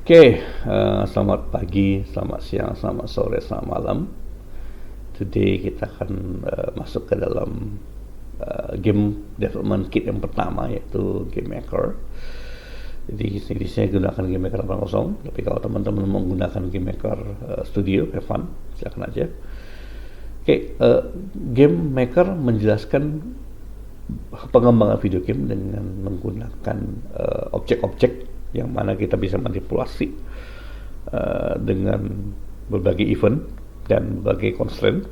Selamat pagi, selamat siang, selamat sore, selamat malam. Today kita akan masuk ke dalam game development kit yang pertama, yaitu GameMaker. Jadi di sini saya gunakan GameMaker 8.0, tapi kalau teman-teman menggunakan GameMaker Studio, have fun, silakan aja. GameMaker menjelaskan pengembangan video game dengan menggunakan objek-objek yang mana kita bisa manipulasi dengan berbagai event dan berbagai constraint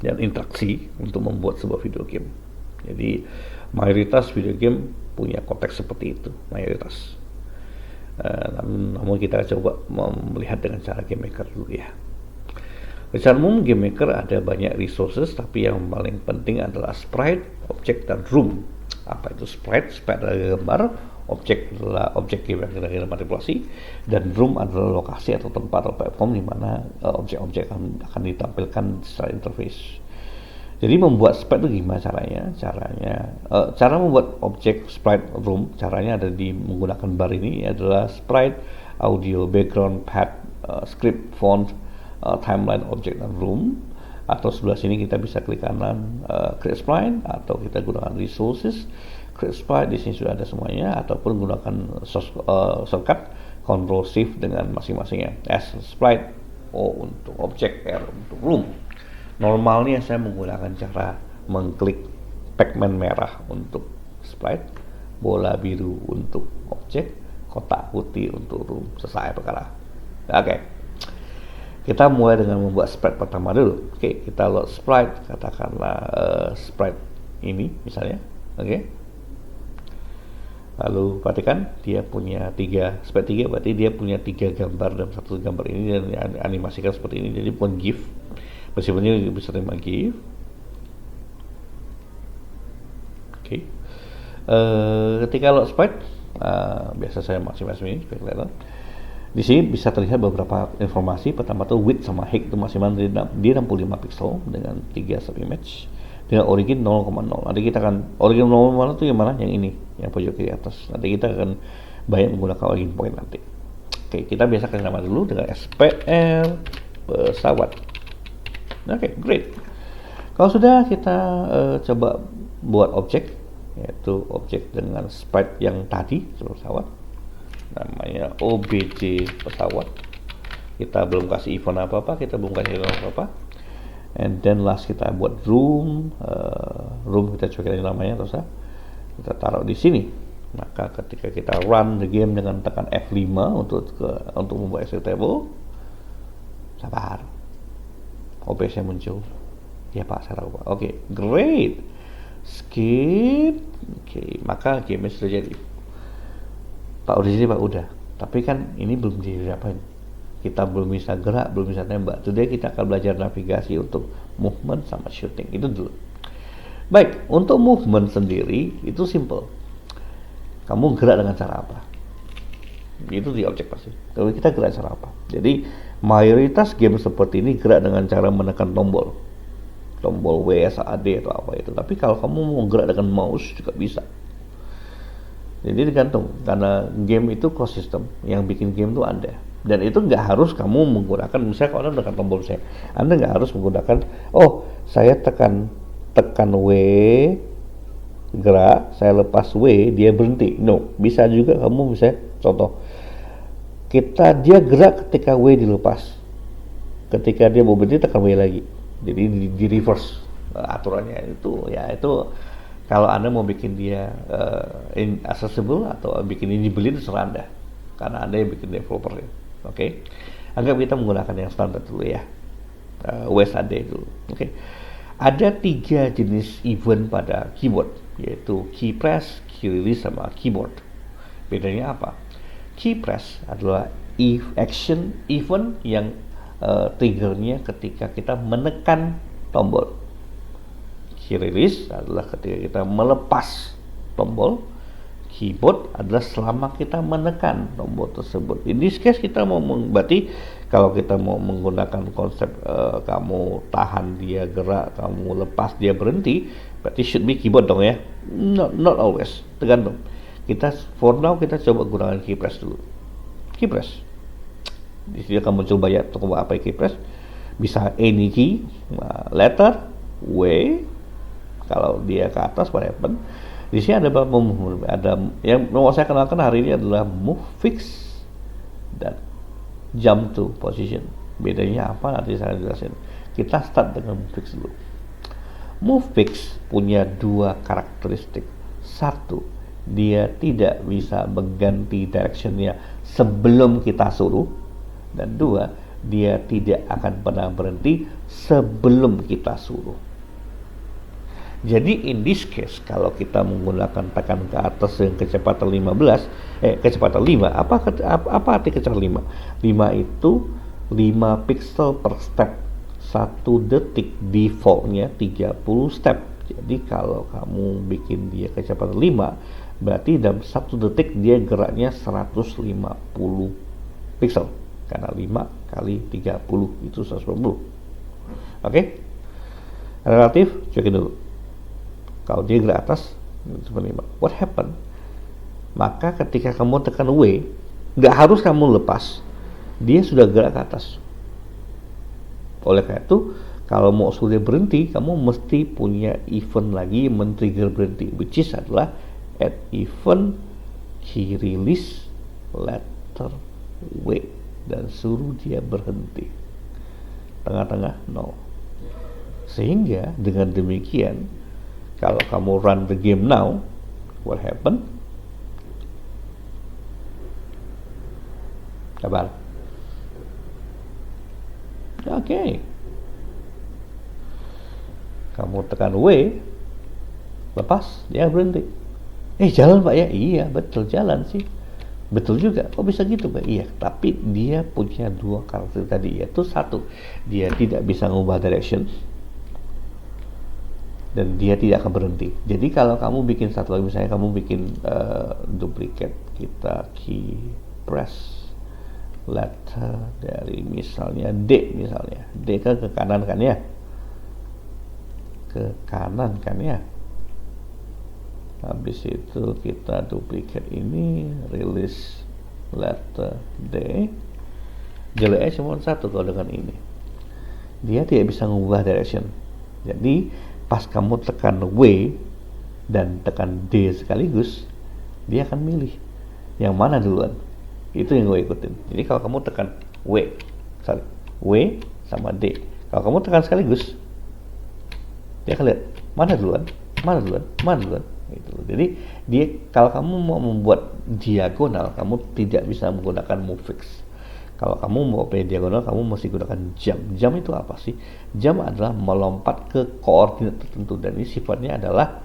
dan interaksi untuk membuat sebuah video game. Jadi mayoritas video game punya konteks seperti itu, mayoritas. Namun kita coba melihat dengan cara GameMaker dulu ya. Secara umum GameMaker ada banyak resources, tapi yang paling penting adalah sprite, objek, dan room. Apa itu sprite? Sprite adalah gambar, objek adalah objek game yang kita manipulasi, dan room adalah lokasi atau tempat atau platform di mana objek-objek akan ditampilkan secara interface. Jadi membuat sprite itu gimana caranya? Cara membuat objek sprite room, caranya ada di menggunakan bar ini, adalah sprite, audio, background, path, script, font, timeline, object, dan room. Atau sebelah sini kita bisa klik kanan create sprite, atau kita gunakan resources, create sprite, di sini sudah ada semuanya, ataupun gunakan shortcut Ctrl Shift dengan masing-masingnya. S sprite, O untuk objek, R untuk room. Normalnya saya menggunakan cara mengklik pacman merah untuk sprite, bola biru untuk objek, kotak putih untuk room. Selesai perkara. Kita mulai dengan membuat sprite pertama dulu. Kita load sprite, katakanlah sprite ini misalnya. Lalu perhatikan dia punya sprite 3, berarti dia punya 3 gambar, dan satu gambar ini dan animasikan seperti ini. Jadi bukan GIF, meskipun ini bisa terima GIF. Ketika load sprite, biasa saya maksimasi ini supaya kelihatan. Di sini bisa terlihat beberapa informasi. Pertama tuh width sama height itu maksimal di 65 pixel dengan 3 sub image dengan origin 0,0. Nanti kita akan origin 0,0 itu yang mana? Yang ini, yang pojok kiri atas. Nanti kita akan banyak menggunakan origin point nanti. Kita biasakan nama dulu dengan SPL pesawat. Great. Kalau sudah, kita coba buat objek, yaitu objek dengan sprite yang tadi pesawat, namanya OBJ pesawat. Kita belum kasih event apa-apa, and then last kita buat room. Room kita coba namanya, terus kita taruh di sini. Maka ketika kita run the game dengan tekan F5 untuk membuat executable, sabar, OBJ muncul. Ya Pak, saya tahu Pak. Great. Skip. Maka game sudah jadi. Pak udah sini Pak, udah. Tapi kan ini belum diapain. Kita belum bisa gerak, belum bisa tembak. Today kita akan belajar navigasi untuk movement sama shooting. Itu dulu. Baik, untuk movement sendiri itu simple. Kamu gerak dengan cara apa? Itu di objek pasti. Tapi kita gerak cara apa? Jadi mayoritas game seperti ini gerak dengan cara menekan tombol W, S, A, D atau apa itu. Tapi kalau kamu mau gerak dengan mouse juga bisa. Jadi tergantung, karena game itu cross system, yang bikin game itu Anda. Dan itu nggak harus kamu menggunakan, misalnya kalau Anda tekan tombol saya, Anda nggak harus menggunakan, saya tekan W, gerak, saya lepas W, dia berhenti. No, bisa juga kamu bisa, contoh, dia gerak ketika W dilepas, ketika dia mau berhenti tekan W lagi. Jadi di reverse aturannya itu, ya itu. Kalau Anda mau bikin dia inaccessible atau bikin ini dibeli, terserah Anda, karena Anda yang bikin developer ya. Anggap kita menggunakan yang standar dulu ya, WSAD dulu. Ada 3 jenis event pada keyboard, yaitu key press, key release, sama keyboard. Bedanya apa? Key press adalah action event yang triggernya ketika kita menekan tombol. Key release adalah ketika kita melepas tombol. Keyboard adalah selama kita menekan tombol tersebut. In this case kita berarti kalau kita mau menggunakan konsep kamu tahan dia gerak, kamu lepas dia berhenti, berarti should be keyboard dong ya. Not always, tergantung. For now kita coba gunakan key press dulu. keypress. Di sini akan muncul banyak tombol apa keypress. Bisa any key, letter, W. Kalau dia ke atas, what happen? Di sini ada yang mau saya kenalkan hari ini adalah move fix dan jump to position. Bedanya apa nanti saya jelasin. Kita start dengan move fix dulu. Move fix punya dua karakteristik. Satu, dia tidak bisa mengganti directionnya sebelum kita suruh. Dan dua, dia tidak akan pernah berhenti sebelum kita suruh. Jadi in this case, kalau kita menggunakan tekan ke atas dengan kecepatan 5, apa arti kecepatan 5? 5 itu 5 pixel per step. 1 detik defaultnya 30 step. Jadi kalau kamu bikin dia kecepatan 5, berarti dalam 1 detik dia geraknya 150 pixel. Karena 5 kali 30 itu 150. Oke? Relatif, cekin dulu. Kalau dia gerak atas, seperti 5. What happen? Maka ketika kamu tekan W, nggak harus kamu lepas. Dia sudah gerak ke atas. Oleh karena itu, kalau mau sudah berhenti, kamu mesti punya event lagi men-trigger berhenti, which is adalah add event key release letter W dan suruh dia berhenti. Tengah-tengah 0. Sehingga dengan demikian, kalau kamu run the game now, what happen? Kabar. Oke. Kamu tekan W, lepas, dia berhenti. Jalan Pak ya? Iya, betul jalan sih. Betul juga. Kok bisa gitu Pak? Iya, tapi dia punya dua karakter tadi, yaitu satu, dia tidak bisa mengubah direction. Dan dia tidak akan berhenti. Jadi kalau kamu bikin satu lagi, misalnya kamu bikin duplicate, kita key press letter dari misalnya D, misalnya D kan ke kanan kan ya, ke kanan kan ya. Habis itu kita duplicate ini, release letter D. Jeleknya cuma satu kalau dengan ini, dia tidak bisa mengubah direction. Jadi pas kamu tekan W dan tekan D sekaligus, dia akan milih yang mana duluan. Itu yang gue ikutin. Jadi kalau kamu tekan W sama D, kalau kamu tekan sekaligus, dia akan lihat mana duluan. Gitu. Jadi dia, kalau kamu mau membuat diagonal, kamu tidak bisa menggunakan move fix. Kalau kamu mau pilih diagonal, kamu mesti gunakan jump. Jump itu apa sih? Jump adalah melompat ke koordinat tertentu, dan ini sifatnya adalah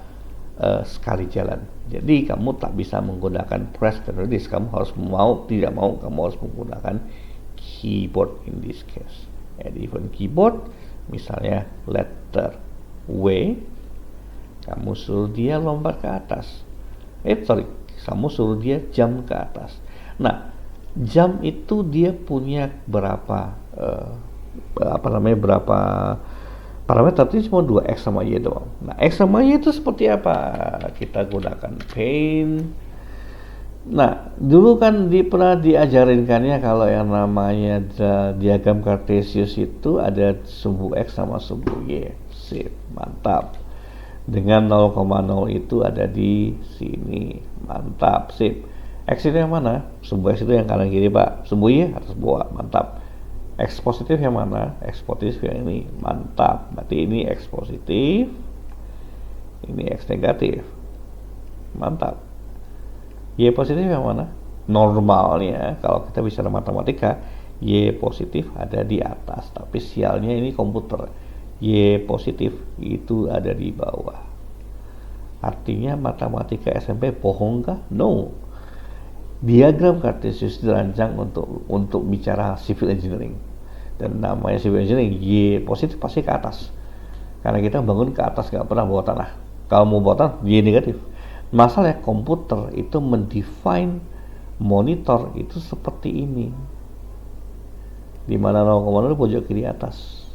sekali jalan. Jadi kamu tak bisa menggunakan press dan release. Kamu harus tidak mau, kamu harus menggunakan keyboard in this case. Add event keyboard, misalnya letter W, kamu suruh dia lompat ke atas. Kamu suruh dia jump ke atas. Nah, jump itu dia punya berapa parameter, itu cuma 2, X sama Y doang. Nah, X sama Y itu seperti apa? Kita gunakan paint. Nah, dulu kan pernah diajarinkannya kalau yang namanya diagram Cartesius itu ada sumbu X sama sumbu Y. Sip, mantap. Dengan 0,0 itu ada di sini. Mantap, sip. X itu yang mana? Sumbu X itu yang kanan kiri, Pak. Sumbu Y atas bawah. Mantap. X positif yang mana? X positif yang ini. Mantap. Berarti ini X positif, ini X negatif. Mantap. Y positif yang mana? Normalnya, kalau kita bicara matematika, Y positif ada di atas, tapi sialnya ini komputer. Y positif itu ada di bawah. Artinya matematika SMP bohong kah? No. Diagram Cartesius dirancang untuk bicara civil engineering. Dan namanya civil engineering, Y positif pasti ke atas. Karena kita bangun ke atas, nggak pernah bawah tanah. Kalau mau bawah tanah, Y negatif. Masalahnya komputer itu mendefine monitor itu seperti ini. Dimana 0,0 pojok kiri atas.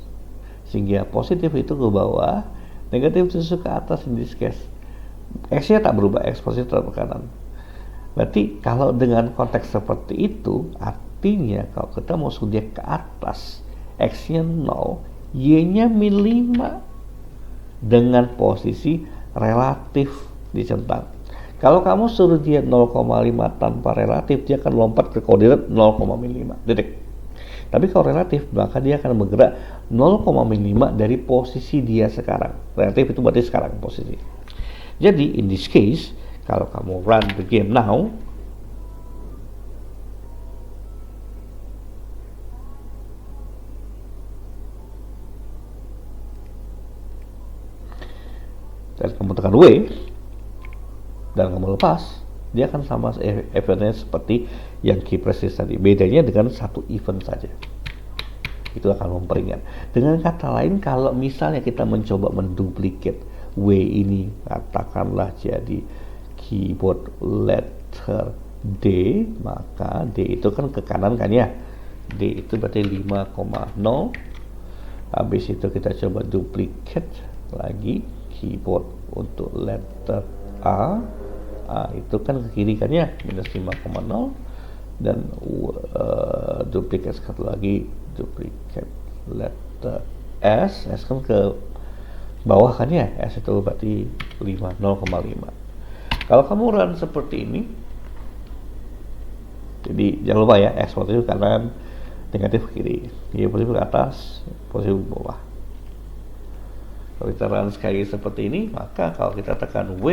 Sehingga positif itu ke bawah, negatif itu ke atas in this case. X-nya tak berubah, X positif tetap ke kanan. Berarti kalau dengan konteks seperti itu, artinya kalau kita mau suruh dia ke atas, X-nya 0, Y-nya min 5 dengan posisi relatif dicentang. Kalau kamu suruh dia 0,5 tanpa relatif, dia akan lompat ke koordinat 0,5 titik. Tapi kalau relatif, maka dia akan bergerak 0,5 dari posisi dia sekarang. Relatif itu berarti sekarang posisi. Jadi, in this case, kalau kamu run the game now, dan kamu tekan W, dan kamu lepas, dia akan sama eventnya seperti yang key press tadi. Bedanya dengan satu event saja. Itu akan memperingat. Dengan kata lain, kalau misalnya kita mencoba menduplikat W ini, katakanlah jadi keyboard letter D, maka D itu kan ke kanan kan ya. D itu berarti 5,0. Habis itu kita coba duplicate lagi keyboard untuk letter A. Itu kan ke kiri kan ya, minus 5,0. Dan duplicate sekali lagi, duplicate letter S. S kan ke bawah kan ya, S itu berarti 0,5. Kalau kamu run seperti ini, jadi jangan lupa ya, X positif ke kanan, negatif ke kiri, Y positif ke atas, positif ke bawah. Kalau kita run sekali seperti ini, maka kalau kita tekan W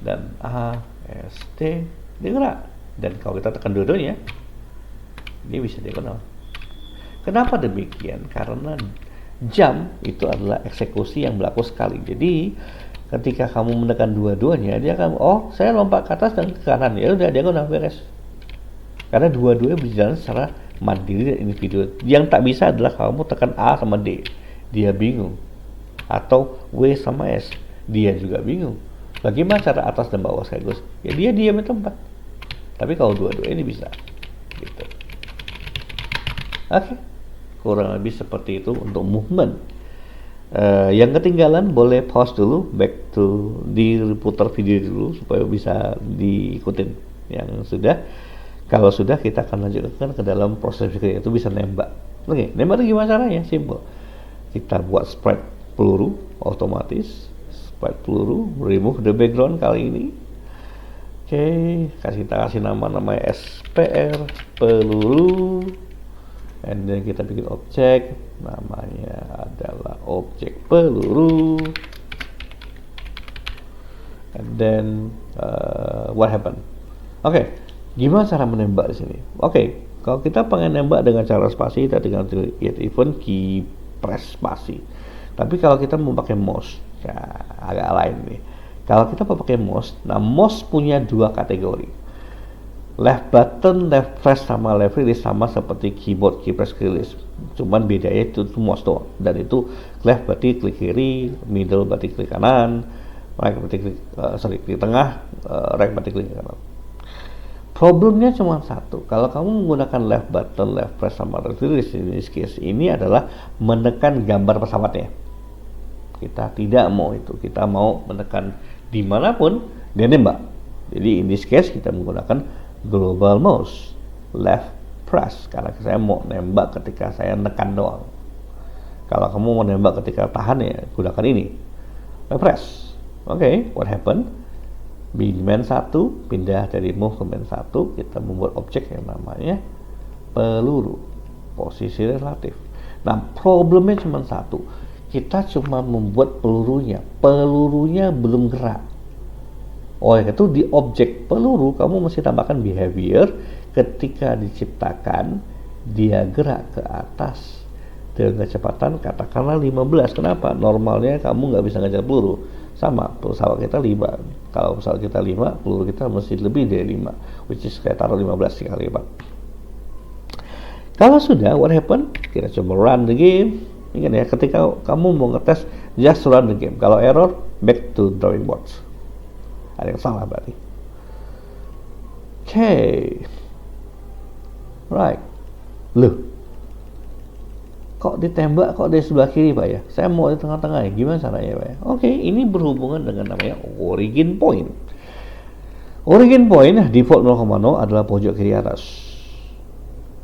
dan A, S, T, dia gerak. Dan kalau kita tekan dua-duanya, dia bisa diagonal. Kenapa demikian? Karena jump itu adalah eksekusi yang berlaku sekali. Jadi ketika kamu menekan dua-duanya, dia akan, oh saya lompat ke atas dan ke kanan, ya udah diagonal beres. Karena dua-duanya berjalan secara mandiri dan individu. Yang tak bisa adalah kamu tekan A sama D, dia bingung. Atau W sama S, dia juga bingung. Bagaimana cara atas dan bawah sekaligus? Ya dia diam di tempat. Tapi kalau dua-duanya ini bisa. Gitu. Oke. Kurang lebih seperti itu untuk movement. Yang ketinggalan boleh pause dulu, back to diputar video dulu supaya bisa diikutin yang sudah. Kalau sudah, kita akan lanjutkan ke dalam proses berikutnya, itu bisa nembak. Oke, nembak itu gimana caranya? Simple. Kita buat sprite peluru otomatis, sprite peluru, remove the background kali ini. Oke, kita kasih nama SPR peluru. And then kita bikin objek, namanya adalah objek peluru. And then what happened? Oke, gimana cara menembak di sini? Oke, kalau kita pengen nembak dengan cara spasi, kita dengan create event key press spasi. Tapi kalau kita mau pakai mouse, ya, agak lain nih. Kalau kita mau pakai mouse, nah mouse punya dua kategori. Left button, left press sama left release sama seperti keyboard key press release. Cuman bedanya itu mouse doang. Dan itu left berarti klik kiri, middle berarti klik kanan, right berarti klik tengah, right berarti klik kanan. Problemnya cuma satu. Kalau kamu menggunakan left button, left press sama left release, in this case ini adalah menekan gambar pesawatnya. Kita tidak mau itu. Kita mau menekan dimanapun dia nembak. Jadi in this case kita menggunakan global mouse left press karena saya mau nembak ketika saya nekan doang. Kalau kamu mau nembak ketika tahan, ya gunakan ini left press. Oke, what happened? Di main 1 pindah dari move ke main 1, kita membuat objek yang namanya peluru posisi relatif. Nah, problemnya cuma satu, kita cuma membuat pelurunya belum gerak. Oh, itu di objek peluru kamu mesti tambahkan behavior ketika diciptakan dia gerak ke atas dengan kecepatan katakanlah 15. Kenapa? Normalnya kamu nggak bisa ngejar peluru. Sama, pesawat kita 5. Kalau pesawat kita 5, peluru kita mesti lebih dari 5, which is saya taruh 15 kali lipat. Kalau sudah, what happen? Kita coba run the game. Ingat ya, ketika kamu mau ngetes, just run the game. Kalau error, back to drawing boards. Ada yang salah berarti. Oke. Right. Loh. Kok ditembak kok dari sebelah kiri, Pak ya? Saya mau di tengah-tengah ya. Gimana caranya, Pak ya? Oke, ini berhubungan dengan namanya origin point. Origin point default 0,0 adalah pojok kiri atas.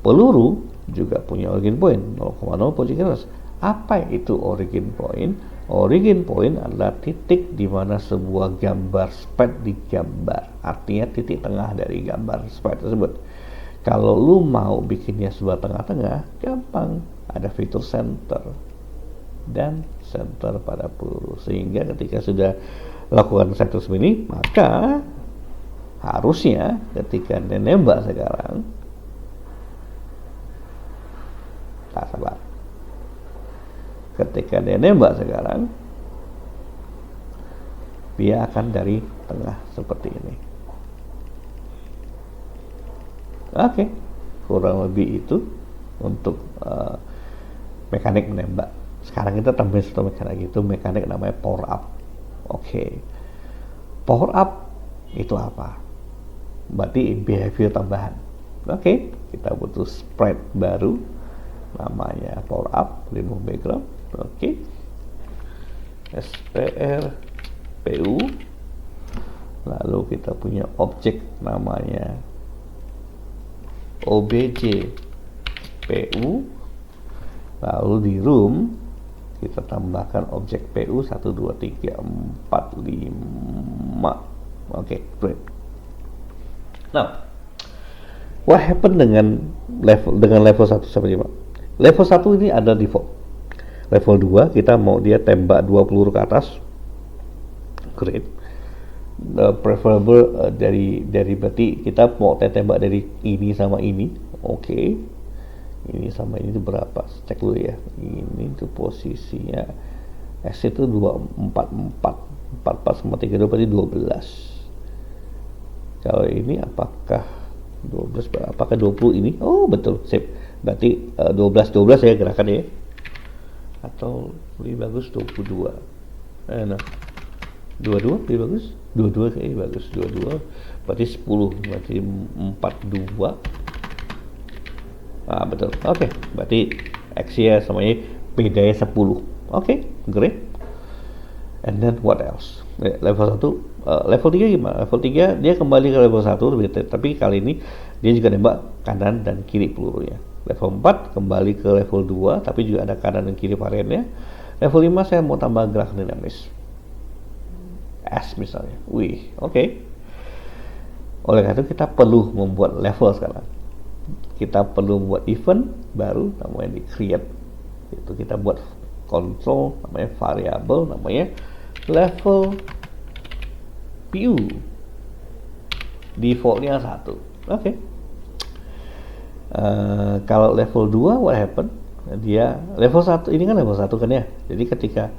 Peluru juga punya origin point 0,0 pojok kiri atas. Apa itu origin point? Origin point adalah titik di mana sebuah gambar sprite digambar. Artinya titik tengah dari gambar sprite tersebut. Kalau lu mau bikinnya sebelah tengah-tengah, gampang. Ada fitur center dan center pada peluru. Sehingga ketika sudah lakukan center ini, maka harusnya ketika dia nembak sekarang, tak sabar. Ketika dia nembak sekarang, dia akan dari tengah seperti ini. Oke, kurang lebih itu untuk mekanik menembak. Sekarang kita tambahin satu mekanik, itu mekanik namanya power up. Oke, power up itu apa? Berarti behavior tambahan. Oke, kita butuh sprite baru namanya power up, remove background. Oke, SPR PU, lalu kita punya objek namanya OBJ PU, lalu di room kita tambahkan objek PU 1 2 3 4 5. Oke, great. Nah, what happen dengan level 1 sampai 5? Level 1 ini ada default. Level 2 kita mau dia tembak 2 peluru ke atas. Great. Preferable dari berarti kita mau tembak dari ini sama ini. Oke. Ini sama ini itu berapa? Cek dulu ya. Ini tuh posisinya S itu 244 sama 32 berarti 12. Kalau ini apakah 12, apakah 20 ini? Oh betul, sip. Berarti 12 ya gerakan ya. Atau lebih bagus 22. Nah, 22 lebih bagus. 22 kayaknya bagus. 22 berarti 10, berarti 42. Ah betul. Oke, berarti X-nya sama Y bedanya 10. Oke, great. And then what else? Level 1, level 3 gimana? Level 3 dia kembali ke level 1, tapi kali ini dia juga nembak kanan dan kiri pelurunya. Level 4 kembali ke level 2, tapi juga ada kanan dan kiri variannya. Level 5 saya mau tambah gerak dinamis. S misalnya. Wih, oke. Oleh karena itu kita perlu membuat level sekarang. Kita perlu membuat event baru namanya di create. Itu kita buat control namanya variable namanya level PU, defaultnya 1. Oke. Kalau level 2 what happen? Dia level 1 ini kan level 1 kan ya. Jadi ketika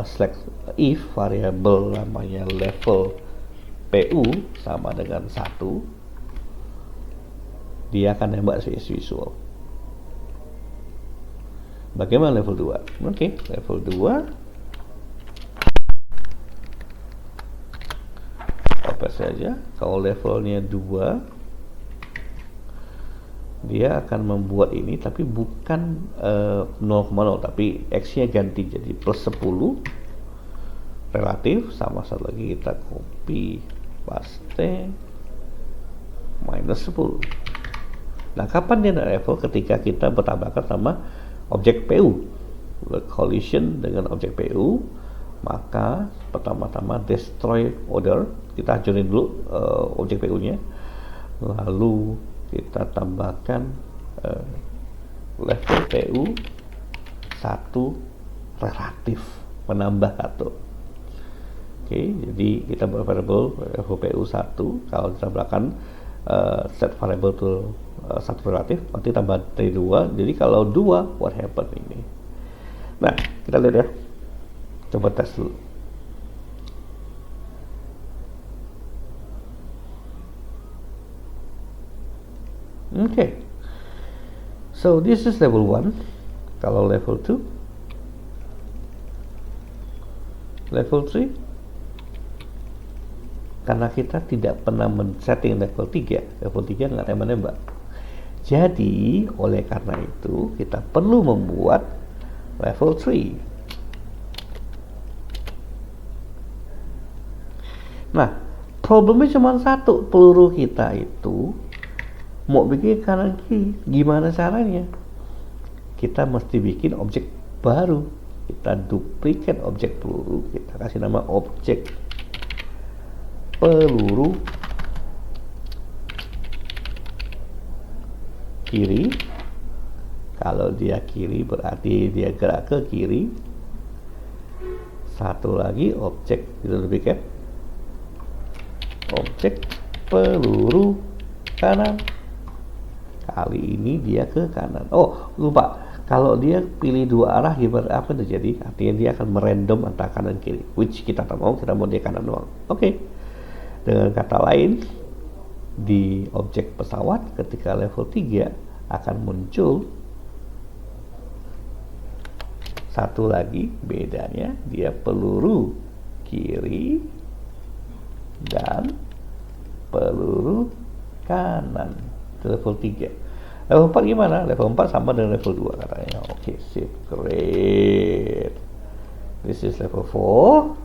select if variable namanya level PU sama dengan 1, dia akan nembak as visual. Bagaimana level 2? Oke, level 2 apa saja. Kalau levelnya 2, dia akan membuat ini tapi bukan 0,0 tapi X-nya ganti jadi plus 10 relatif, sama satu lagi kita copy paste minus 10. Nah, kapan dia level? Ketika kita bertabrakan sama objek PU, collision dengan objek PU, maka pertama-tama destroy order, kita hancurin dulu objek PU nya, lalu kita tambahkan level PU 1 relatif, menambah 1. Oke, jadi kita buat variable level PU 1, kalau ditambahkan set variable to 1 relatif, nanti tambah dari 2. Jadi kalau 2 what happen ini? Nah, kita lihat ya, coba tes dulu. Okay, so this is level 1. Kalau level 2, level 3, karena kita tidak pernah men-setting level 3 nggak tembak-nembak. Jadi oleh karena itu kita perlu membuat level 3. Nah, Problemnya cuma satu, peluru kita itu mau bikin kanan kiri, gimana caranya? Kita mesti bikin objek baru. Kita duplikat objek peluru, kita kasih nama objek peluru kiri. Kalau dia kiri berarti dia gerak ke kiri. Satu lagi objek, kita duplikat objek peluru kanan. Kali ini dia ke kanan. Oh, lupa. Kalau dia pilih dua arah, gimana apa terjadi? Artinya dia akan merandom antara kanan kiri. Which kita tak mau, kita mau dia kanan doang. Oke. Dengan kata lain, di objek pesawat ketika level 3 akan muncul satu lagi, bedanya dia peluru kiri dan peluru kanan. Level 3. Level 4 gimana? Level 4 sama dengan level 2 katanya. Oke, sip, great. This is level 4.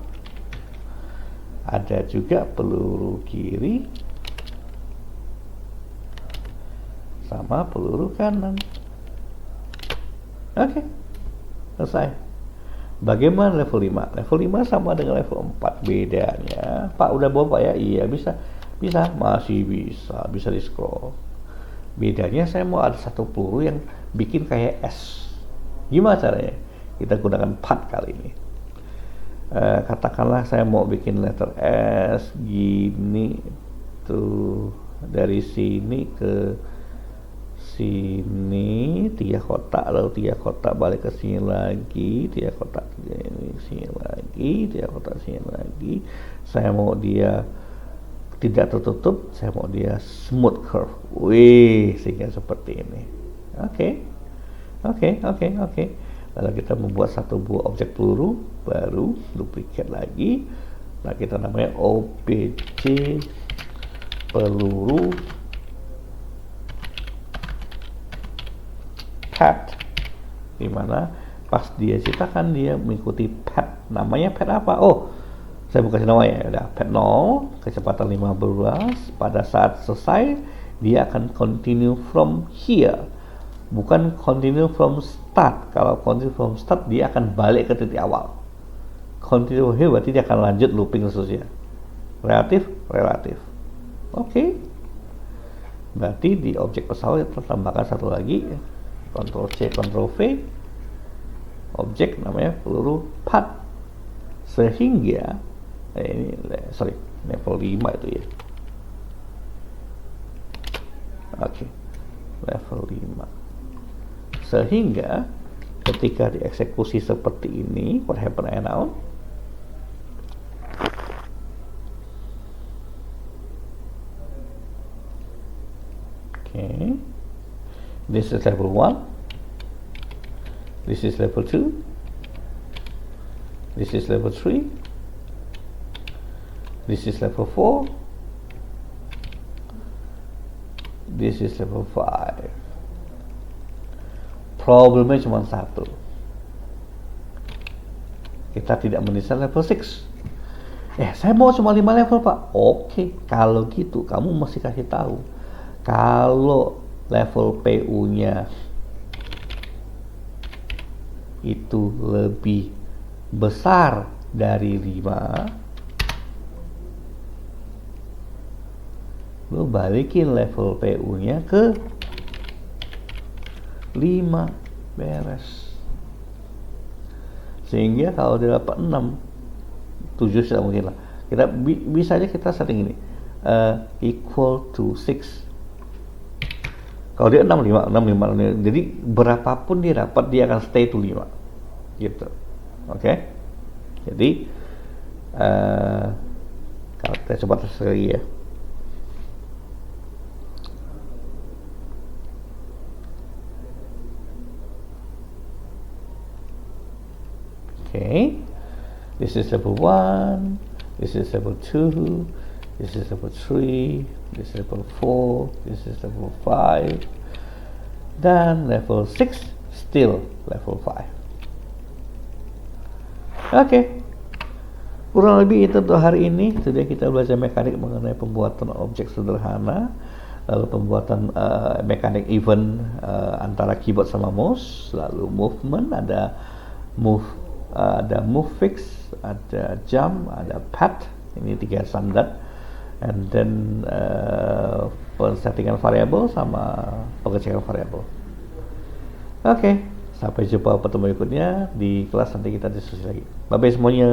Ada juga peluru kiri sama peluru kanan. Oke, selesai. Bagaimana level 5? Level 5 sama dengan level 4. Bedanya, Pak udah bawa Pak ya? Iya, bisa. Masih bisa di scroll. Bedanya saya mau ada satu peluru yang bikin kayak S. Gimana caranya? Kita gunakan part kali ini. Katakanlah saya mau bikin letter S gini tuh, dari sini ke sini 3 kotak, lalu 3 kotak balik ke sini lagi, 3 kotak sini lagi, 3 kotak sini lagi. Saya mau dia tidak tertutup, saya mau dia smooth curve. Wih, sehingga seperti ini. Oke. Lalu kita membuat satu buah objek peluru baru, duplikat lagi. Nah, kita namanya OBJ peluru pad, dimana pas dia ciptakan dia mengikuti pad. Namanya pad apa? Oh, saya bukan namanya, udah pad 0, kecepatan 15. Pada saat selesai dia akan continue from here, bukan continue from start. Kalau continue from start dia akan balik ke titik awal. Continue here berarti dia akan lanjut looping seterusnya. Relatif. Oke. Berarti di objek pesawat kita tambahkan satu lagi, Ctrl C, Ctrl V, objek namanya peluru pad, sehingga level 5 itu ya. Oke, level 5. Sehingga ketika dieksekusi seperti ini, what happen now? Okay, this is level 1, this is level 2, this is level 3, this is level 4, this is level 5. Problemnya cuma satu, kita tidak mendesain level 6. Saya mau cuma 5 level Pak. Oke, kalau gitu kamu mesti kasih tahu, kalau level PU nya itu lebih besar dari 5, lu balikin level PU nya ke 5, beres. Sehingga kalau dia dapat 6, 7 tidak mungkin lah. Kita bisa aja kita setting ini equal to 6. Kalau dia 6, 5. Jadi berapapun dia dapat, dia akan stay to 5 gitu. Oke. Jadi kalau kita coba tes lagi ya. Okay, this is level 1, this is level 2, this is level 3, this is level 4, this is level 5, dan level 6 still level 5. Oke, Kurang lebih itu untuk hari ini. Sudah kita belajar mekanik mengenai pembuatan objek sederhana, lalu pembuatan mekanik event antara keyboard sama mouse, lalu movement, ada move fix, ada jump, ada pad. Ini 3 standar. And then settingan variabel sama pengecekan variabel. Oke, sampai jumpa pertemuan berikutnya di kelas, nanti kita diskusi lagi. Bye bye semuanya.